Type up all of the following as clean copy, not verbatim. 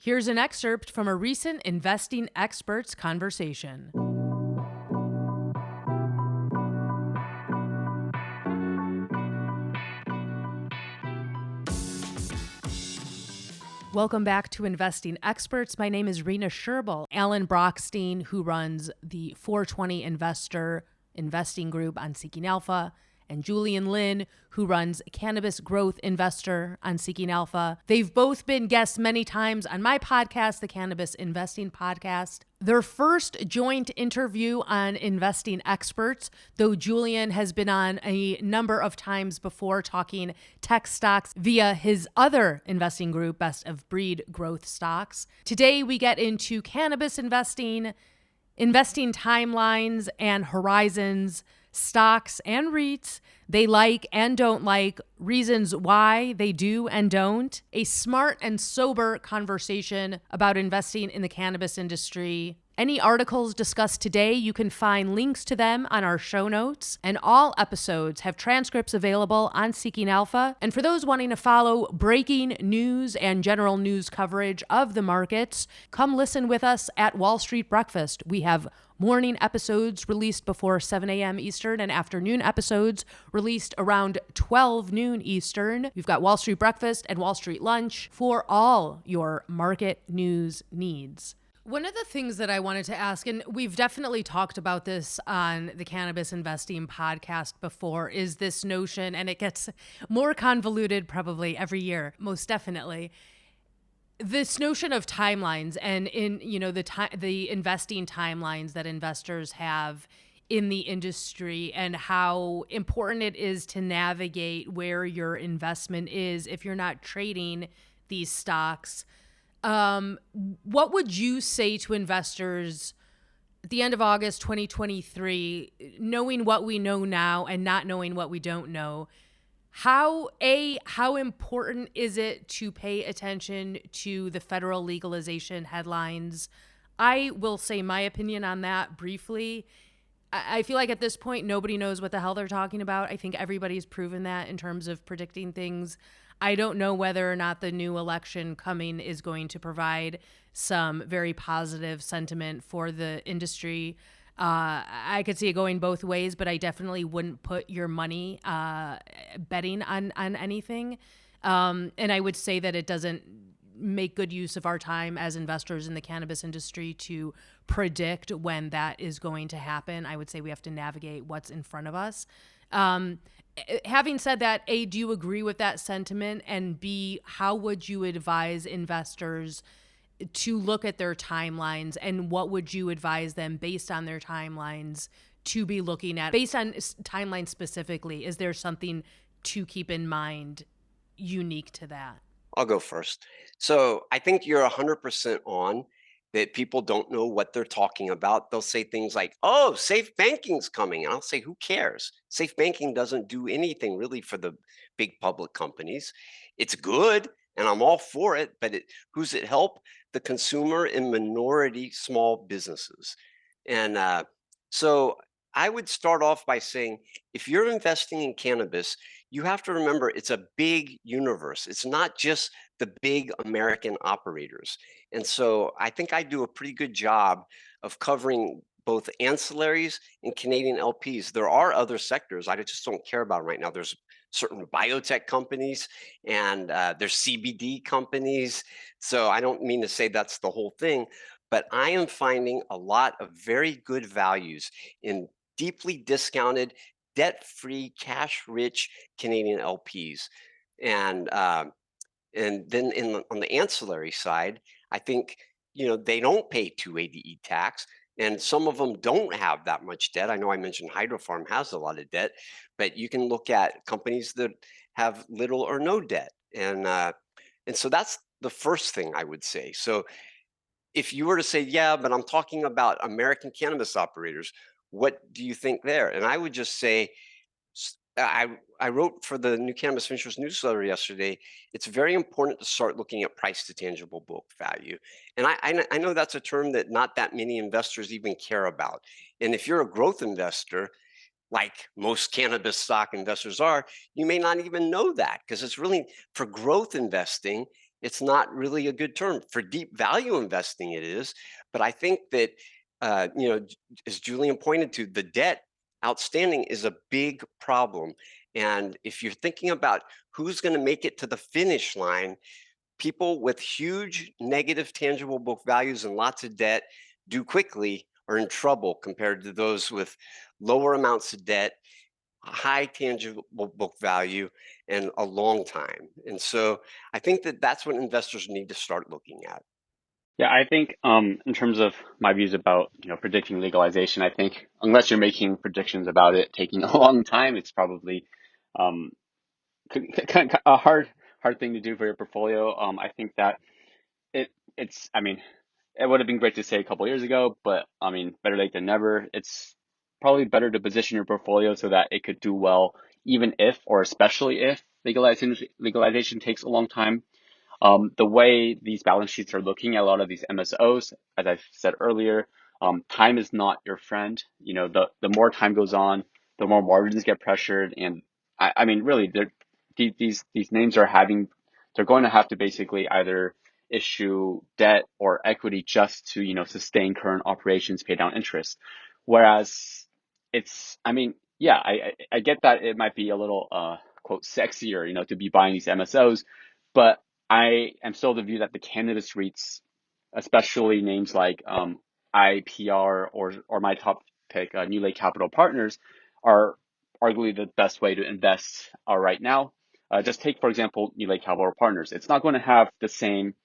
Here's an excerpt from a recent Investing Experts conversation. Welcome back to Investing Experts. My name is Rena Sherbel. Alan Brochstein, who runs the 420 Investor Investing Group on Seeking Alpha, and Julian Lin, who runs Cannabis Growth Investor on Seeking Alpha. They've both been guests many times on my podcast, the Cannabis Investing Podcast. Their first joint interview on Investing Experts, though Julian has been on a number of times before talking tech stocks via his other investing group, Best of Breed Growth Stocks. Today we get into cannabis investing timelines and horizons, stocks and REITs they like and don't like, reasons why they do and don't, a smart and sober conversation about investing in the cannabis industry. Any articles discussed today, you can find links to them on our show notes, and all episodes have transcripts available on Seeking Alpha. And for those wanting to follow breaking news and general news coverage of the markets, come listen with us at Wall Street Breakfast. We have morning episodes released before 7 a.m. Eastern and afternoon episodes released around 12 noon Eastern. We've got Wall Street Breakfast and Wall Street Lunch for all your market news needs. One of the things that I wanted to ask, and we've definitely talked about this on the Cannabis Investing Podcast before, is this notion, and it gets more convoluted probably every year, most definitely. This notion of timelines and in, the investing timelines that investors have in the industry and how important it is to navigate where your investment is if you're not trading these stocks. What would you say to investors at the end of August 2023, knowing what we know now and not knowing what we don't know? How important is it to pay attention to the federal legalization headlines? I will say my opinion on that briefly. I feel like at this point, nobody knows what the hell they're talking about. I think everybody's proven that in terms of predicting things. I don't know whether or not the new election coming is going to provide some very positive sentiment for the industry. I could see it going both ways, but I definitely wouldn't put your money betting on anything. And I would say that it doesn't make good use of our time as investors in the cannabis industry to predict when that is going to happen. I would say we have to navigate what's in front of us. Having said that, A, do you agree with that sentiment? And B, how would you advise investors to look at their timelines, and what would you advise them based on their timelines to be looking at? Based on timelines specifically, is there something to keep in mind unique to that? I'll go first. So I think you're 100% on that. People don't know what they're talking about. They'll say things like, oh, safe banking's coming. And I'll say, who cares? Safe banking doesn't do anything really for the big public companies. It's good, and I'm all for it, but who's it help? The consumer and minority small businesses. And so I would start off by saying, if you're investing in cannabis, you have to remember it's a big universe. It's not just the big American operators. And so I think I do a pretty good job of covering both ancillaries and Canadian LPs. There are other sectors I just don't care about right now. There's certain biotech companies and there's CBD companies. So I don't mean to say that's the whole thing, but I am finding a lot of very good values in deeply discounted, debt-free, cash-rich Canadian LPs. And then on the ancillary side, I think they don't pay 280E tax, and some of them don't have that much debt. I know I mentioned Hydrofarm has a lot of debt, but you can look at companies that have little or no debt, and so that's the first thing I would say. So if you were to say, yeah, but I'm talking about American cannabis operators, what do you think there? And I would just say, I wrote for the New Cannabis Ventures newsletter yesterday. It's very important to start looking at price to tangible book value. And I know that's a term that not that many investors even care about. And if you're a growth investor, like most cannabis stock investors are, you may not even know that, because it's really for growth investing. It's not really a good term. For deep value investing, it is. But I think that, as Julian pointed to, the debt outstanding is a big problem. And if you're thinking about who's going to make it to the finish line, people with huge negative tangible book values and lots of debt do quickly are in trouble compared to those with lower amounts of debt, high tangible book value, and a long time. And so I think that that's what investors need to start looking at. Yeah, I think in terms of my views about predicting legalization, I think unless you're making predictions about it taking a long time, it's probably um, a hard thing to do for your portfolio. I think that it's I mean it would have been great to say a couple years ago, but I mean better late than never. It's probably better to position your portfolio so that it could do well, even if or especially if legalization takes a long time. The way these balance sheets are looking at a lot of these MSOs, as I said earlier, time is not your friend. The more time goes on, the more margins get pressured, and I mean, really, these names they're going to have to basically either issue debt or equity just to sustain current operations, pay down interest. Whereas I mean, yeah, I get that it might be a little quote sexier, to be buying these MSOs, but I am still of the view that the cannabis REITs, especially names like IPR or my top pick, New Lake Capital Partners, are arguably the best way to invest right now. Just take, for example, New Lake Capital Partners. It's not going to have the same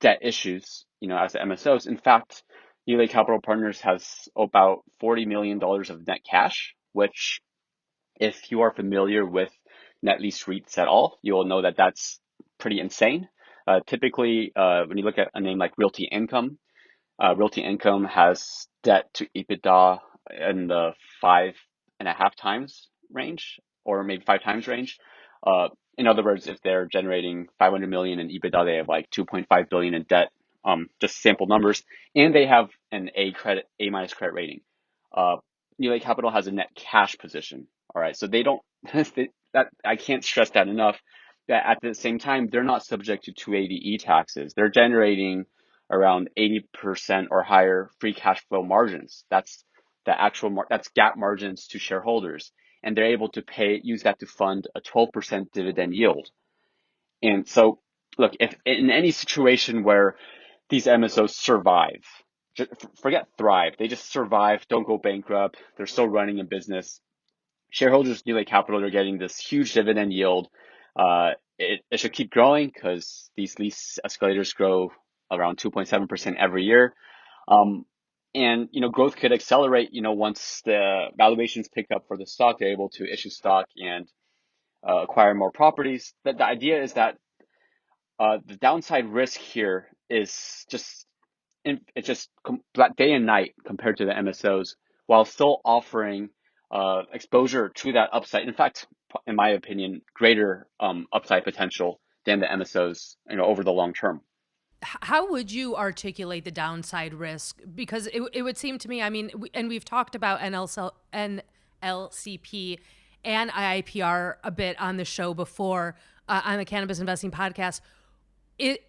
debt issues, as the MSOs. In fact, New Lake Capital Partners has about $40 million of net cash, which if you are familiar with net lease REITs at all, you will know that that's pretty insane. Typically, when you look at a name like Realty Income has debt to EBITDA in the 5.5 times range, or maybe 5 times range. In other words, if they're generating 500 million in EBITDA, they have like 2.5 billion in debt. Just sample numbers, and they have an A minus credit rating. Uh, New Lake Capital has a net cash position. All right, so they don't. That I can't stress that enough. That at the same time, they're not subject to 280E taxes. They're generating around 80% or higher free cash flow margins. That's that's GAAP margins to shareholders, and they're able to use that to fund a 12% dividend yield. And so, look, if in any situation where these MSOs survive, forget thrive, they just survive, don't go bankrupt, they're still running a business. Shareholders of New Lake Capital are getting this huge dividend yield. It should keep growing because these lease escalators grow around 2.7% every year. Um, and growth could accelerate. Once the valuations pick up for the stock, they're able to issue stock and acquire more properties. The idea is that the downside risk here is it's just day and night compared to the MSOs, while still offering exposure to that upside. In fact, in my opinion, greater upside potential than the MSOs, over the long term. How would you articulate the downside risk? Because it would seem to me, I mean, and we've talked about NLCP and IIPR a bit on the show before, on the Cannabis Investing podcast. It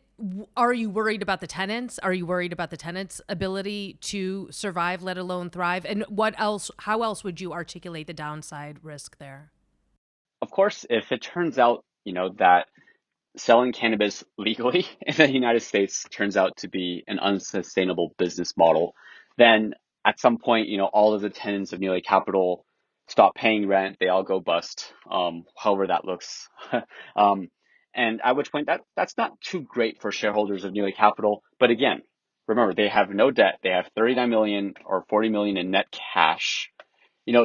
Are you worried about the tenants? Are you worried about the tenants' ability to survive, let alone thrive? And what else? How else would you articulate the downside risk there? Of course, if it turns out, that selling cannabis legally in the United States turns out to be an unsustainable business model, then at some point, all of the tenants of New Lake Capital stop paying rent, they all go bust, however that looks. um, and at which point that's not too great for shareholders of New Lake Capital. But again, remember, they have no debt. They have 39 million or 40 million in net cash.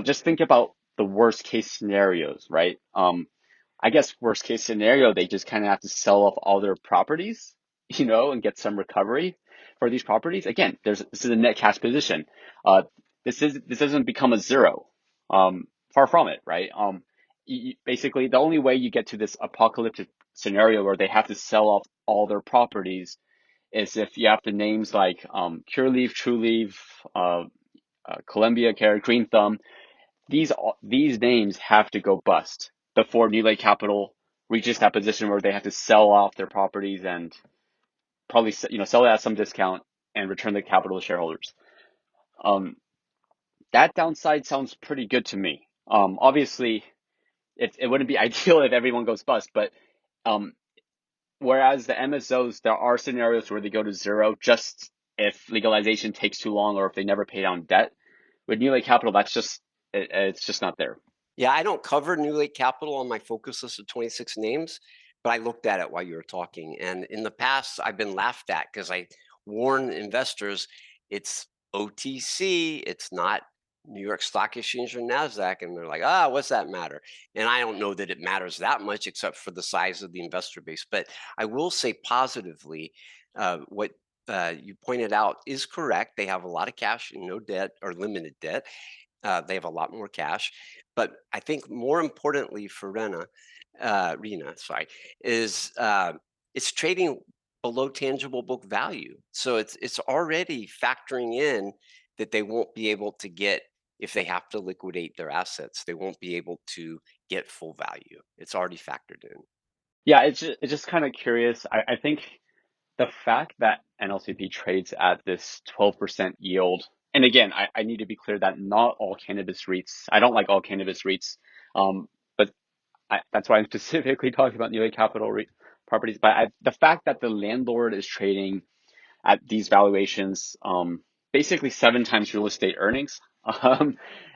Just think about the worst case scenarios, right? I guess worst case scenario, they just kind of have to sell off all their properties, and get some recovery for these properties. Again, this is a net cash position. Uh, this doesn't become a zero. Far from it, right? Basically, the only way you get to this apocalyptic scenario where they have to sell off all their properties is if you have the names like Cureleaf, Trueleaf, Columbia Care, Green Thumb. These names have to go bust before New Lake Capital reaches that position where they have to sell off their properties and probably sell it at some discount and return the capital to shareholders. Um, that downside sounds pretty good to me. Obviously, it wouldn't be ideal if everyone goes bust, but um, whereas the MSOs, there are scenarios where they go to zero just if legalization takes too long or if they never pay down debt. With New Lake Capital, it's just not there. Yeah, I don't cover New Lake Capital on my focus list of 26 names, but I looked at it while you were talking. And in the past, I've been laughed at because I warn investors it's OTC, it's not New York Stock Exchange or NASDAQ. And they're like, what's that matter? And I don't know that it matters that much except for the size of the investor base. But I will say positively, what you pointed out is correct. They have a lot of cash and no debt or limited debt. They have a lot more cash. But I think more importantly for Rena, sorry, is it's trading below tangible book value. So it's already factoring in that they won't be able to get if they have to liquidate their assets, they won't be able to get full value. It's already factored in. Yeah, it's just kind of curious. I think the fact that NLCP trades at this 12% yield, and again, I need to be clear that not all cannabis REITs, I don't like all cannabis REITs, but that's why I'm specifically talking about New Lake Capital properties. But the fact that the landlord is trading at these valuations, basically 7 times real estate earnings,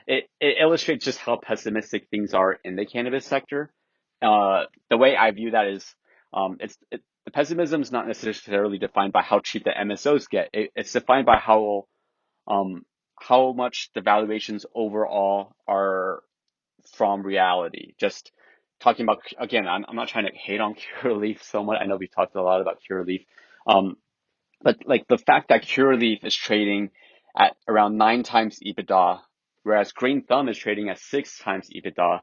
it illustrates just how pessimistic things are in the cannabis sector. The way I view that is, the pessimism is not necessarily defined by how cheap the MSOs get. It's defined by um, how much the valuations overall are from reality. Just talking about, again, I'm not trying to hate on Curaleaf so much. I know we've talked a lot about Curaleaf. Um, but like the fact that Curaleaf is trading at around 9 times EBITDA, whereas Green Thumb is trading at 6 times EBITDA,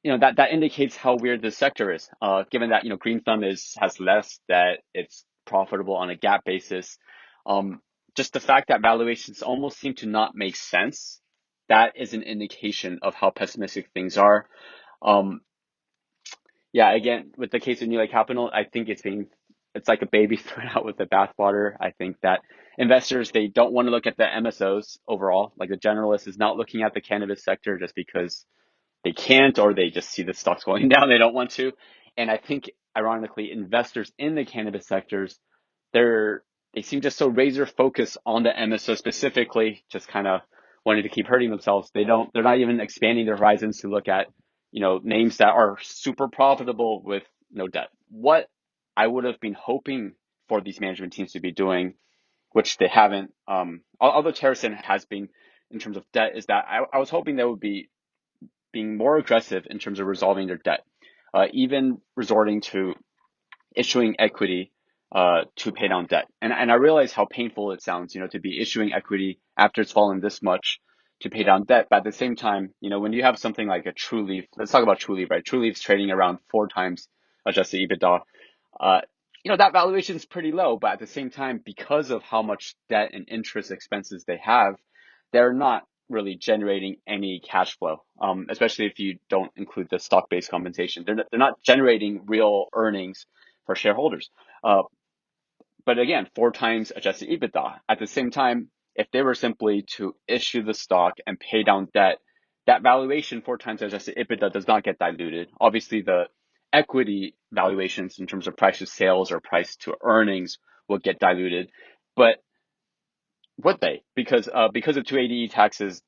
that indicates how weird this sector is. Given that Green Thumb has less debt, it's profitable on a GAAP basis. Um, just the fact that valuations almost seem to not make sense. That is an indication of how pessimistic things are. Um, yeah, again, with the case of New Lake Capital, I think it's like a baby thrown out with the bathwater. I think that investors, they don't want to look at the MSOs overall. Like the generalist is not looking at the cannabis sector just because they can't, or they just see the stocks going down. They don't want to. And I think, ironically, investors in the cannabis sectors, they're they seem just so razor focused on the MSO specifically, just kind of wanting to keep hurting themselves. They're not even expanding their horizons to look at, names that are super profitable with no debt. What I would have been hoping for these management teams to be doing, which they haven't, although Terracin has been in terms of debt, is that I was hoping they would be being more aggressive in terms of resolving their debt, even resorting to issuing equity to pay down debt. And I realize how painful it sounds, to be issuing equity after it's fallen this much to pay down debt. But at the same time, when you have something like a True Leaf, let's talk about True Leaf, right? True Leaf's trading around 4 times adjusted EBITDA. Uh, that valuation is pretty low, but at the same time, because of how much debt and interest expenses they have, they're not really generating any cash flow, especially if you don't include the stock-based compensation. They're not generating real earnings for shareholders. Uh, but again, 4 times adjusted EBITDA. At the same time, if they were simply to issue the stock and pay down debt, that valuation 4 times adjusted EBITDA does not get diluted. Obviously, the equity valuations in terms of price to sales or price to earnings will get diluted, but would they? Because of 280E taxes,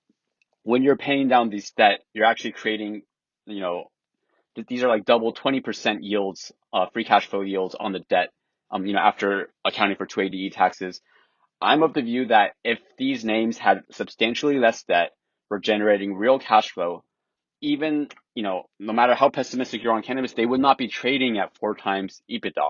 when you're paying down these debt, you're actually creating, you know, these are like double 20% yields, free cash flow yields on the debt, after accounting for 280E taxes. I'm of the view that if these names had substantially less debt, were generating real cash flow, even, no matter how pessimistic you're on cannabis, they would not be trading at 4 times EBITDA.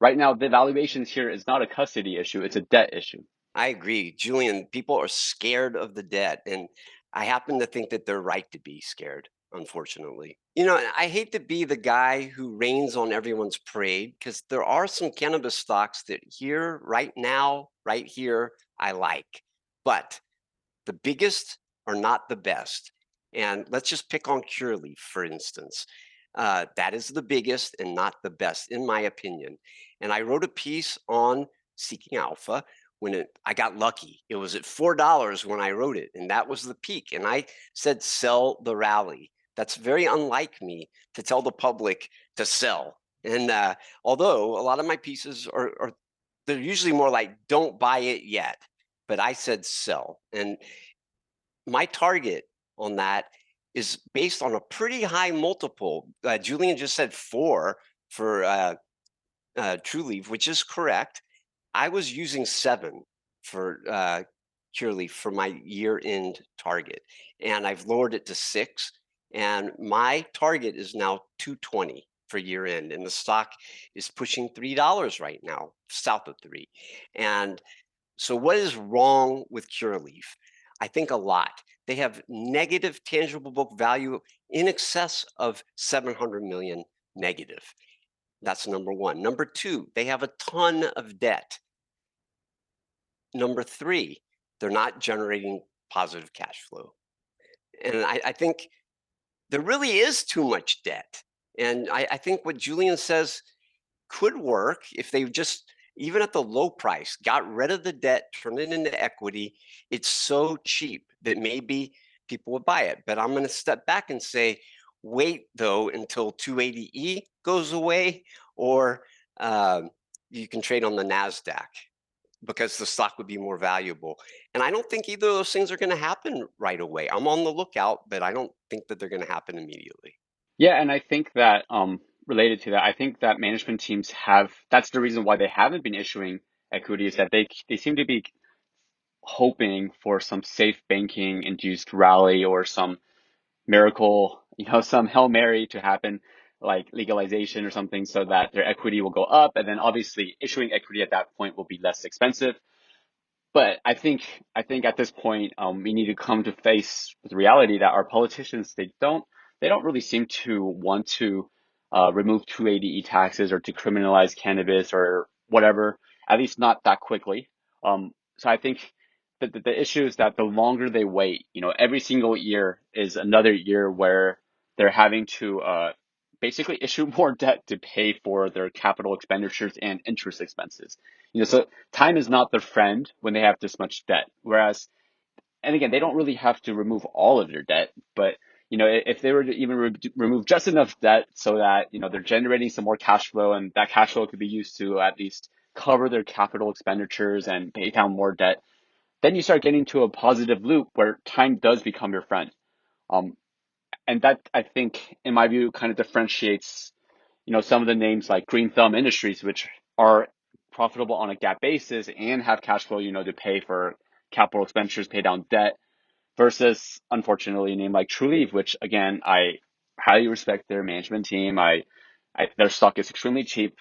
Right now, the valuations here is not a custody issue, it's a debt issue. I agree, Julian. People are scared of the debt, and I happen to think that they're right to be scared. Unfortunately, I hate to be the guy who rains on everyone's parade because there are some cannabis stocks that here, right now, right here, I like, but the biggest are not the best. And let's just pick on Curaleaf, for instance. That is the biggest and not the best, in my opinion. And I wrote a piece on Seeking Alpha I got lucky. It was at $4 when I wrote it, and that was the peak. And I said, sell the rally. That's very unlike me to tell the public to sell. And although a lot of my pieces are they're usually more like, don't buy it yet. But I said sell. And my target on that is based on a pretty high multiple. Julian just said 4 for True Leave, which is correct. I was using 7 for Cureleaf for my year-end target, and I've lowered it to 6. And my target is now 220 for year-end, and the stock is pushing $3 right now, south of 3. And so, what is wrong with Cureleaf? I think a lot. They have negative tangible book value in excess of 700 million negative. That's number one. Number two, they have a ton of debt. Number three, they're not generating positive cash flow. And I think there really is too much debt. And I think what Julian says could work if they just, even at the low price, got rid of the debt, turned it into equity. It's so cheap that maybe people would buy it. But I'm going to step back and say, wait though until 280E goes away, or you can trade on the NASDAQ because the stock would be more valuable. And I don't think either of those things are going to happen right away. I'm on the lookout, but I don't think that they're going to happen immediately. Yeah, and I think that related to that, I think that management teams have that's the reason why they haven't been issuing equity is that they seem to be hoping for some safe banking induced rally or some miracle, some Hail Mary to happen, like legalization or something, so that their equity will go up. And then obviously issuing equity at that point will be less expensive. But I think at this point, we need to come to face with reality that our politicians they don't really seem to want to remove 280E taxes or to criminalize cannabis or whatever, at least not that quickly. So I think that the issue is that the longer they wait, every single year is another year where they're having to basically issue more debt to pay for their capital expenditures and interest expenses. So time is not their friend when they have this much debt. Whereas, and again, they don't really have to remove all of their debt, but if they were to even remove just enough debt so that they're generating some more cash flow, and that cash flow could be used to at least cover their capital expenditures and pay down more debt, then you start getting to a positive loop where time does become your friend. Um, and that I think, in my view, kind of differentiates some of the names like Green Thumb Industries, which are profitable on a GAAP basis and have cash flow, to pay for capital expenditures, pay down debt, versus, unfortunately, a name like Trulieve, which again, I highly respect their management team. Their stock is extremely cheap.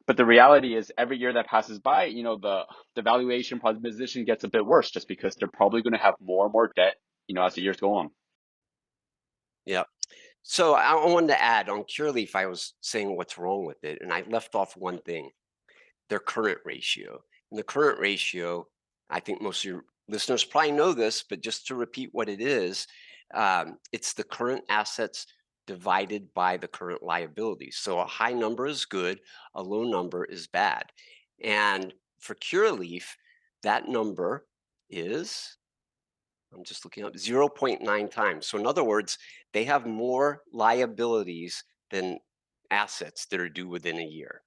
But the reality is every year that passes by, the valuation proposition gets a bit worse just because they're probably going to have more and more debt, as the years go on. Yeah. So I wanted to add on Cureleaf, I was saying what's wrong with it, and I left off one thing: their current ratio. And the current ratio, I think most of your listeners probably know this, but just to repeat what it is, it's the current assets divided by the current liabilities. So a high number is good, a low number is bad. And for Cureleaf, that number is, I'm just looking up, 0.9 times. So in other words, they have more liabilities than assets that are due within a year.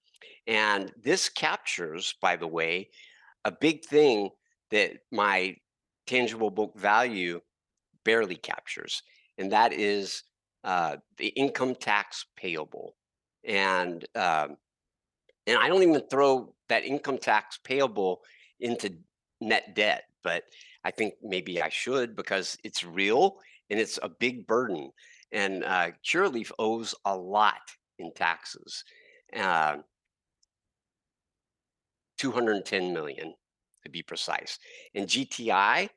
And this captures, by the way, a big thing that my tangible book value barely captures, and that is the income tax payable. And and I don't even throw that income tax payable into net debt, but I think maybe I should because it's real and it's a big burden. And Cureleaf owes a lot in taxes, uh, 210 million to be precise. And GTI,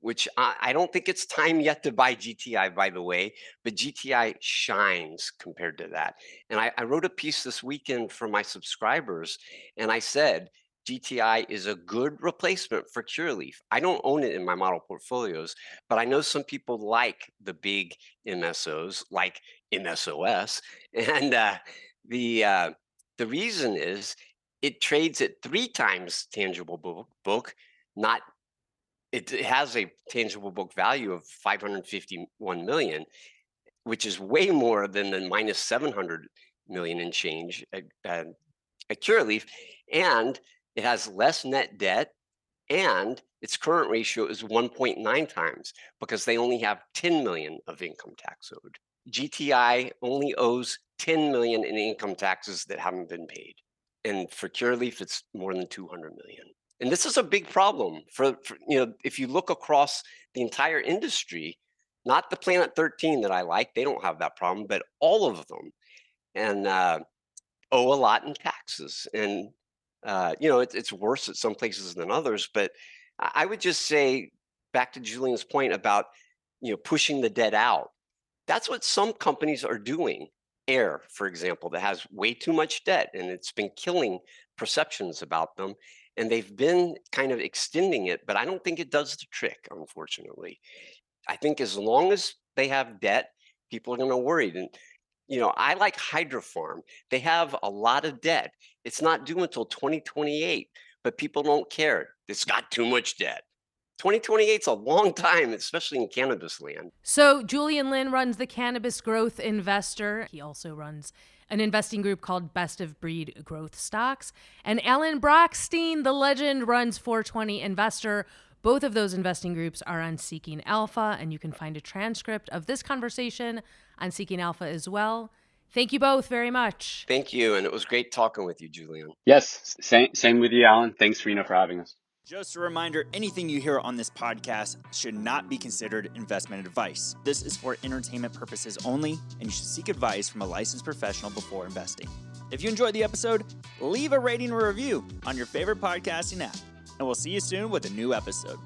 which I don't think it's time yet to buy GTI, by the way, but GTI shines compared to that. And I wrote a piece this weekend for my subscribers, and I said GTI is a good replacement for Cureleaf. I don't own it in my model portfolios, but I know some people like the big MSOs like MSOS. And the reason is it trades at 3 times tangible book, not it has a tangible book value of 551 million, which is way more than the minus 700 million and change at Curaleaf, and it has less net debt, and its current ratio is 1.9 times because they only have 10 million of income tax owed. GTI only owes 10 million in income taxes that haven't been paid. And for Curaleaf, it's more than 200 million. And this is a big problem for if you look across the entire industry, not the Planet 13 that I like, they don't have that problem, but all of them. And owe a lot in taxes. And it's worse at some places than others. But I would just say, back to Julian's point about pushing the debt out, that's what some companies are doing. Air, for example, that has way too much debt, and it's been killing perceptions about them. And they've been kind of extending it, but I don't think it does the trick, unfortunately. I think as long as they have debt, people are going to worry. And I like Hydrofarm. They have a lot of debt. It's not due until 2028, but people don't care. It's got too much debt. 2028 is a long time, especially in cannabis land. So Julian Lin runs the Cannabis Growth Investor. He also runs an investing group called Best of Breed Growth Stocks. And Alan Brochstein, the legend, runs 420 Investor. Both of those investing groups are on Seeking Alpha, and you can find a transcript of this conversation on Seeking Alpha as well. Thank you both very much. Thank you, and it was great talking with you, Julian. Yes, same with you, Alan. Thanks, Rena, for having us. Just a reminder, anything you hear on this podcast should not be considered investment advice. This is for entertainment purposes only, and you should seek advice from a licensed professional before investing. If you enjoyed the episode, leave a rating or review on your favorite podcasting app, and we'll see you soon with a new episode.